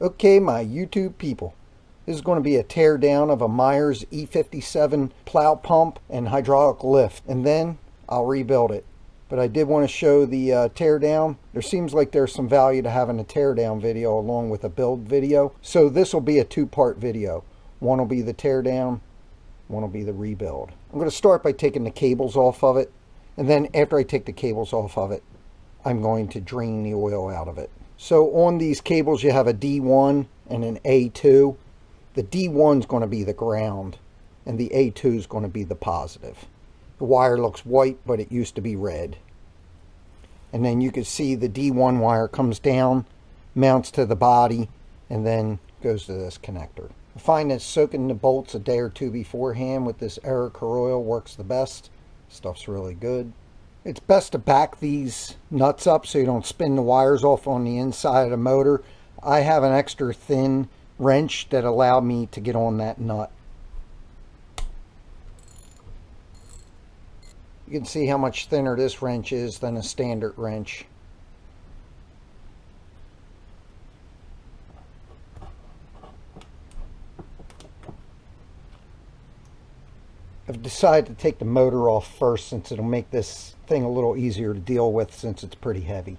Okay, my YouTube people, this is going to be a tear down of a Meyers E-57 plow pump and hydraulic lift, and then I'll rebuild it. But I did want to show the tear down. There seems like there's some value to having a tear down video along with a build video. So this will be a two-part video. One will be the tear down, one will be the rebuild. I'm going to start by taking the cables off of it, and then after I take the cables off of it, I'm going to drain the oil out of it. So on these cables you have a D1 and an A2. The D1 is going to be the ground and the A2 is going to be the positive. The wire looks white, but it used to be red. And then you can see the D1 wire comes down, mounts to the body, and then goes to this connector. I find that soaking the bolts a day or two beforehand with this Erica oil works the best. Stuff's really good. It's best to back these nuts up so you don't spin the wires off on the inside of the motor. I have an extra thin wrench that allowed me to get on that nut. You can see how much thinner this wrench is than a standard wrench. I've decided to take the motor off first since it'll make this thing a little easier to deal with since it's pretty heavy.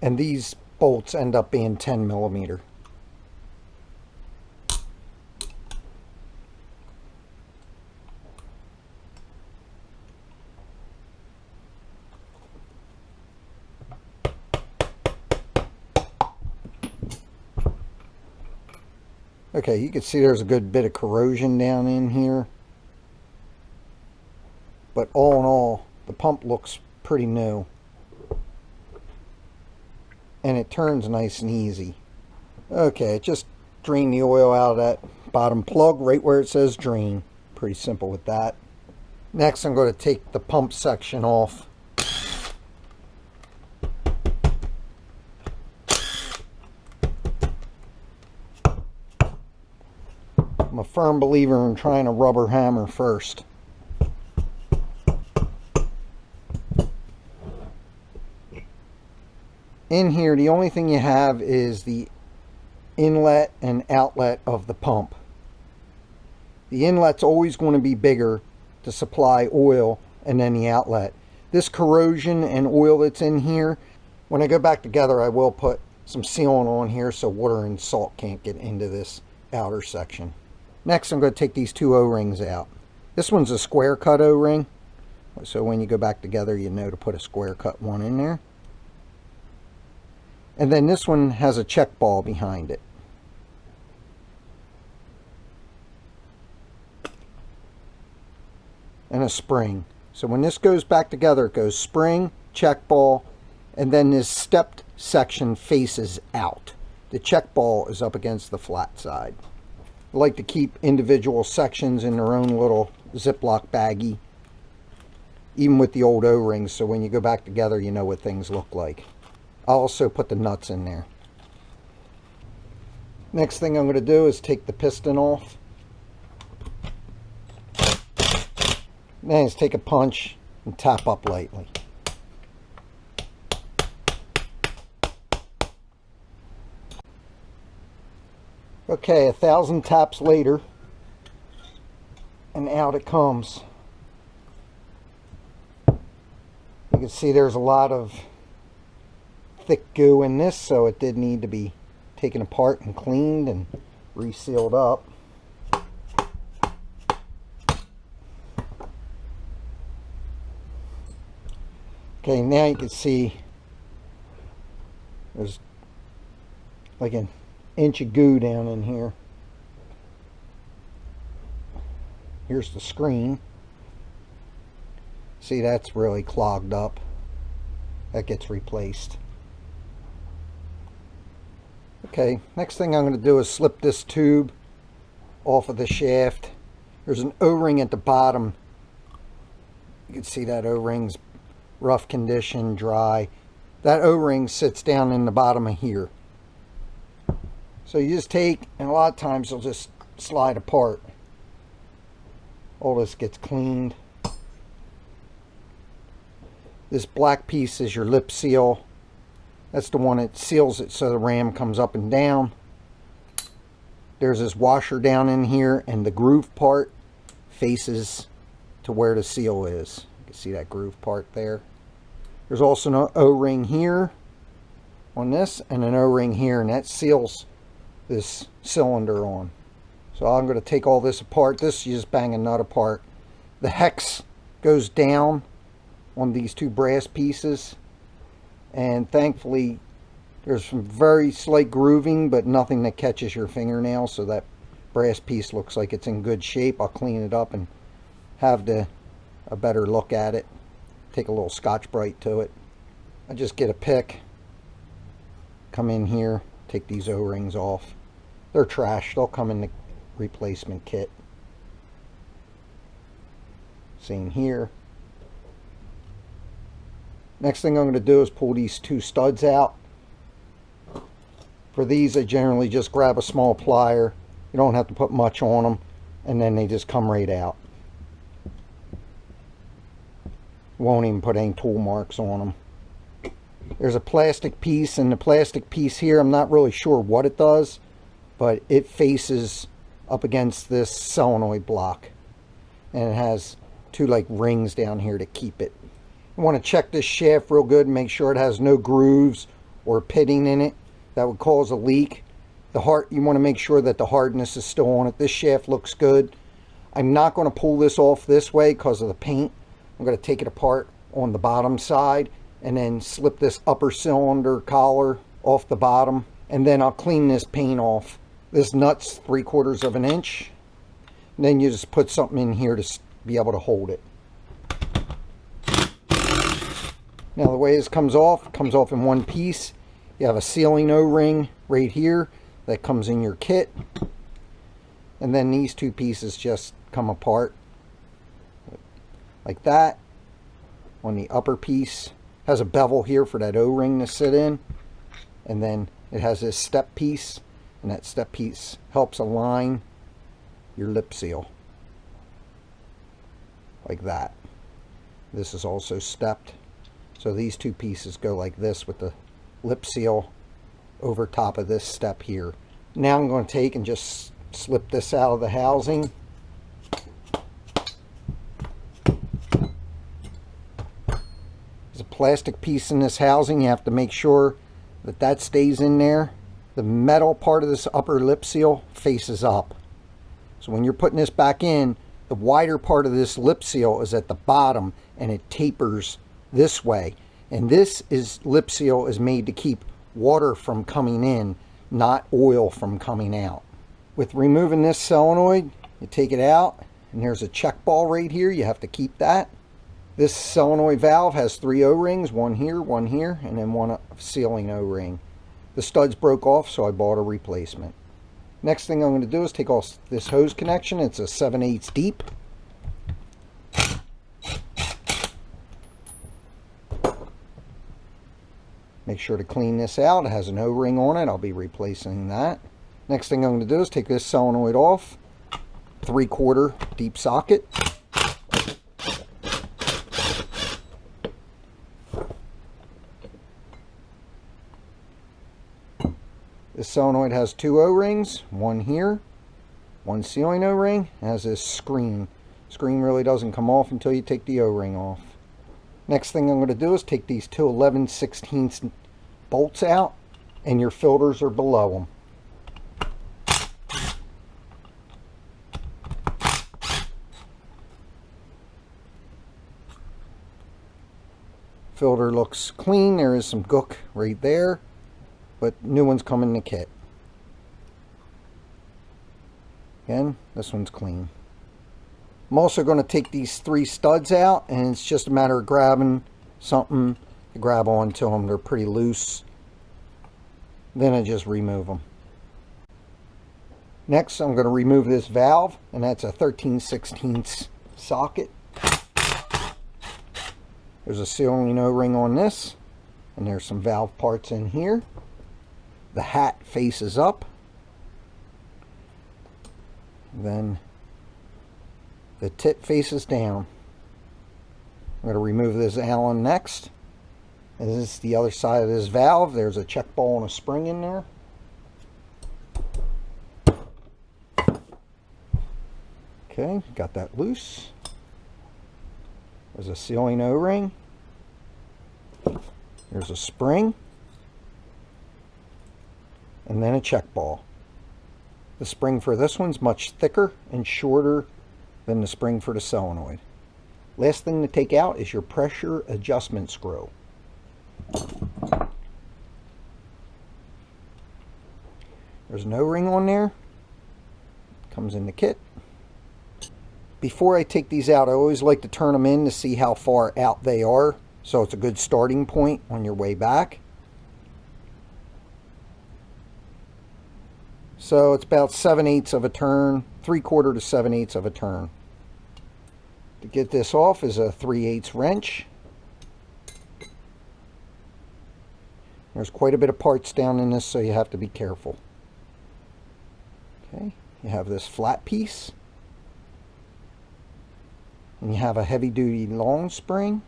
And these bolts end up being 10 millimeter. Okay, you can see there's a good bit of corrosion down in here. But all in all, the pump looks pretty new. And it turns nice and easy. Okay, just drain the oil out of that bottom plug right where it says drain. Pretty simple with that. Next, I'm going to take the pump section off. I'm a firm believer in trying to rubber hammer first. In here, the only thing you have is the inlet and outlet of the pump. The inlet's always going to be bigger to supply oil, and then the outlet. This corrosion and oil that's in here, when I go back together, I will put some sealant on here so water and salt can't get into this outer section. Next, I'm going to take these two O-rings out. This one's a square cut O-ring, so when you go back together, you know to put a square cut one in there. And then this one has a check ball behind it. And a spring. So when this goes back together, it goes spring, check ball, and then this stepped section faces out. The check ball is up against the flat side. I like to keep individual sections in their own little Ziploc baggie, even with the old O-rings, so when you go back together, you know what things look like. I'll also put the nuts in there. Next thing I'm going to do is take the piston off. Then just take a punch and tap up lightly. Okay, 1,000 taps later, and out it comes. You can see there's a lot of thick goo in this, so it did need to be taken apart and cleaned and resealed up. Okay, now you can see there's like an inch of goo down in here. Here's the screen. See, that's really clogged up. That gets replaced. Okay, next thing I'm going to do is slip this tube off of the shaft. There's an O-ring at the bottom. You can see that O-ring's rough condition, dry. That O-ring sits down in the bottom of here. So you just take, and a lot of times it'll just slide apart. All this gets cleaned. This black piece is your lip seal. That's the one that seals it so the ram comes up and down. there's this washer down in here, and the groove part faces to where the seal is. You can see that groove part there. There's also an O-ring here on this, and an O-ring here, and that seals this cylinder on. So I'm going to take all this apart. This, you just bang a nut apart. The hex goes down on these two brass pieces, and thankfully there's some very slight grooving, but nothing that catches your fingernail, so that brass piece looks like it's in good shape. I'll clean it up and have a better look at it. Take a little Scotch-Brite to it. I just get a pick, come in here, take these O-rings off. They're trash. They'll come in the replacement kit. Same here. Next thing I'm going to do is pull these two studs out. For these, I generally just grab a small plier. You don't have to put much on them, and then they just come right out. Won't even put any tool marks on them. There's a plastic piece, and the plastic piece here, I'm not really sure what it does, but it faces up against this solenoid block, and it has two like rings down here to keep it. You want to check this shaft real good and make sure it has no grooves or pitting in it that would cause a leak. You want to make sure that the hardness is still on it. This shaft looks good. I'm not going to pull this off this way because of the paint. I'm going to take it apart on the bottom side and then slip this upper cylinder collar off the bottom, and then I'll clean this paint off. This nut's 3/4 of an inch. And then you just put something in here to be able to hold it. Now the way this comes off in one piece. You have a sealing O-ring right here that comes in your kit. And then these two pieces just come apart like that. On the upper piece, has a bevel here for that O-ring to sit in. And then it has this step piece. And that step piece helps align your lip seal. Like that. This is also stepped. So these two pieces go like this with the lip seal over top of this step here. Now I'm going to take and just slip this out of the housing. There's a plastic piece in this housing. You have to make sure that that stays in there. The metal part of this upper lip seal faces up. So when you're putting this back in, the wider part of this lip seal is at the bottom and it tapers this way. And this lip seal is made to keep water from coming in, not oil from coming out. With removing this solenoid, you take it out, and there's a check ball right here. You have to keep that. This solenoid valve has 3 O-rings, one here, and then one sealing O-ring. The studs broke off, so I bought a replacement. Next thing I'm going to do is take off this hose connection. It's a 7/8 deep. Make sure to clean this out. It has an O-ring on it. I'll be replacing that. Next thing I'm going to do is take this solenoid off. 3/4 deep socket. This solenoid has 2 O-rings, one here, one sealing O-ring. It has this screen. Screen really doesn't come off until you take the O-ring off. Next thing I'm going to do is take these 2 11/16 bolts out, and your filters are below them. Filter looks clean. There is some gook right there, but new ones come in the kit. Again, this one's clean. I'm also going to take these 3 studs out, and it's just a matter of grabbing something to grab onto them. They're pretty loose. Then I just remove them. Next, I'm going to remove this valve, and that's a 13/16 socket. There's a sealing O-ring on this, and there's some valve parts in here. The hat faces up. Then the tip faces down. I'm going to remove this Allen next. And this is the other side of this valve. There's a check ball and a spring in there. Okay, got that loose. There's a sealing O-ring. There's a spring. And then a check ball. The spring for this one's much thicker and shorter than the spring for the solenoid. Last thing to take out is your pressure adjustment screw. There's an O-ring on there. Comes in the kit. Before I take these out, I always like to turn them in to see how far out they are, so it's a good starting point on your way back. So it's about 7/8 of a turn, 3/4 to 7/8 of a turn. To get this off is a 3/8 wrench. There's quite a bit of parts down in this, so you have to be careful. Okay, you have this flat piece. And you have a heavy-duty long spring.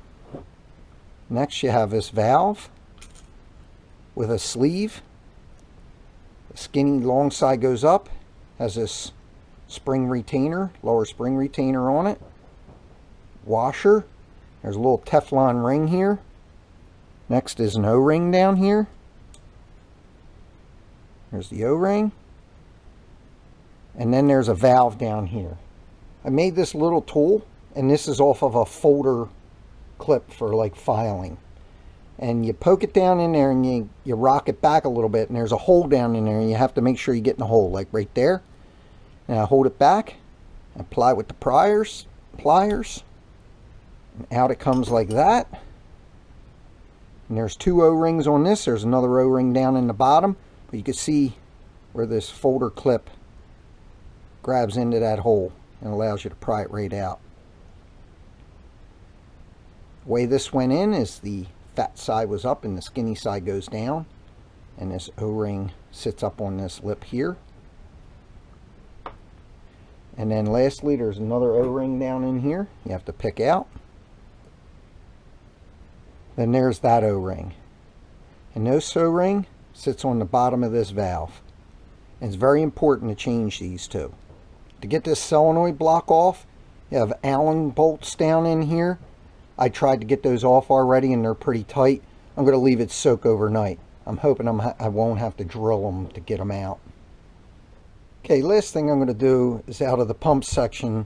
Next you have this valve with a sleeve. The skinny long side goes up, has this spring retainer, lower spring retainer on it. Washer. There's a little Teflon ring here. Next is an O-ring down here. There's the O-ring. And then there's a valve down here. I made this little tool, and this is off of a folder clip for like filing. And you poke it down in there and you rock it back a little bit, and there's a hole down in there, and you have to make sure you get in the hole, like right there. And I hold it back, apply with the pliers, and out it comes like that. And there's two O-rings on this. There's another O-ring down in the bottom, but you can see where this folder clip grabs into that hole and allows you to pry it right out. The way this went in is the fat side was up and the skinny side goes down, and this O-ring sits up on this lip here. And then lastly, there's another O-ring down in here you have to pick out. Then there's that O-ring, and this O-ring sits on the bottom of this valve, and it's very important to change these two. To get this solenoid block off, you have Allen bolts down in here. I tried to get those off already and they're pretty tight. I'm going to leave it soak overnight. I'm hoping I won't have to drill them to get them out. Okay, last thing I'm going to do is out of the pump section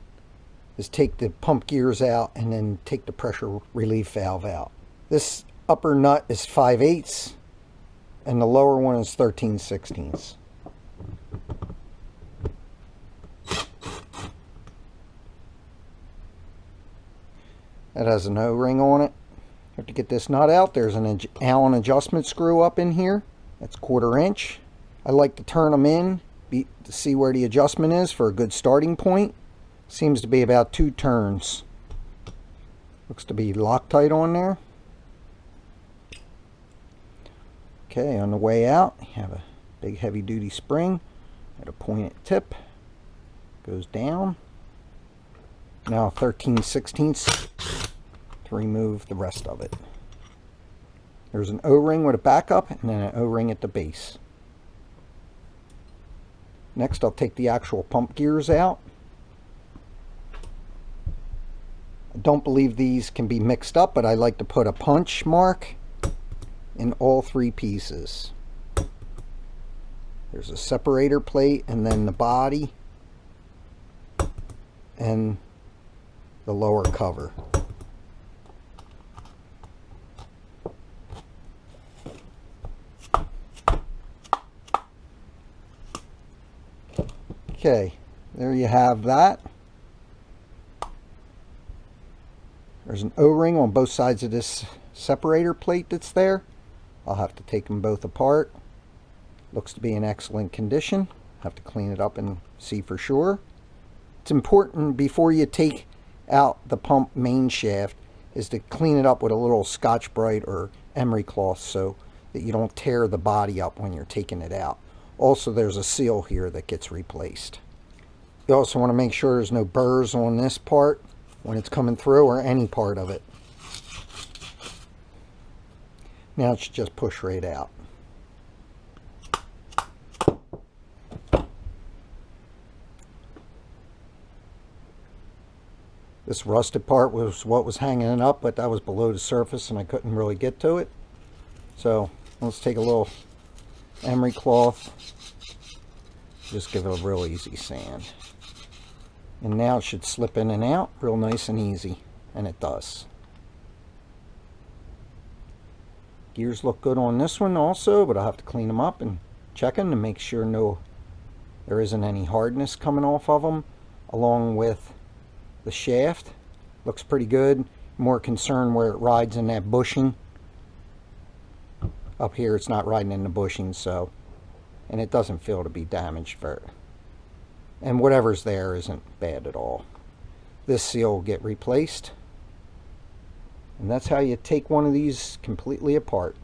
is take the pump gears out and then take the pressure relief valve out. This upper nut is 5/8 and the lower one is 13/16. That has an O-ring on it. To get this nut out, there's an Allen adjustment screw up in here. That's 1/4 inch. I like to turn them in to see where the adjustment is for a good starting point. Seems to be about 2 turns. Looks to be Loctite on there. Okay, on the way out, you have a big heavy duty spring at a pointed tip. Goes down. Now 13/16 to remove the rest of it. There's an O-ring with a backup and then an O-ring at the base. Next I'll take the actual pump gears out. I don't believe these can be mixed up, but I like to put a punch mark in all 3 pieces. There's a separator plate and then the body and the lower cover. Okay, there you have that. There's an O-ring on both sides of this separator plate that's there. I'll have to take them both apart. Looks to be in excellent condition. Have to clean it up and see for sure. It's important before you take out the pump main shaft is to clean it up with a little Scotch-Brite or emery cloth so that you don't tear the body up when you're taking it out. Also, there's a seal here that gets replaced. You also want to make sure there's no burrs on this part when it's coming through, or any part of it. Now it should just push right out. This rusted part was what was hanging up, but that was below the surface and I couldn't really get to it. So let's take a little emery cloth, just give it a real easy sand. And now it should slip in and out real nice and easy, and it does. Gears look good on this one also, but I'll have to clean them up and check them to make sure there isn't any hardness coming off of them. Along with the shaft, looks pretty good. More concerned where it rides in that bushing. Up here it's not riding in the bushing, so, and it doesn't feel to be damaged and whatever's there isn't bad at all. This seal will get replaced, and that's how you take one of these completely apart.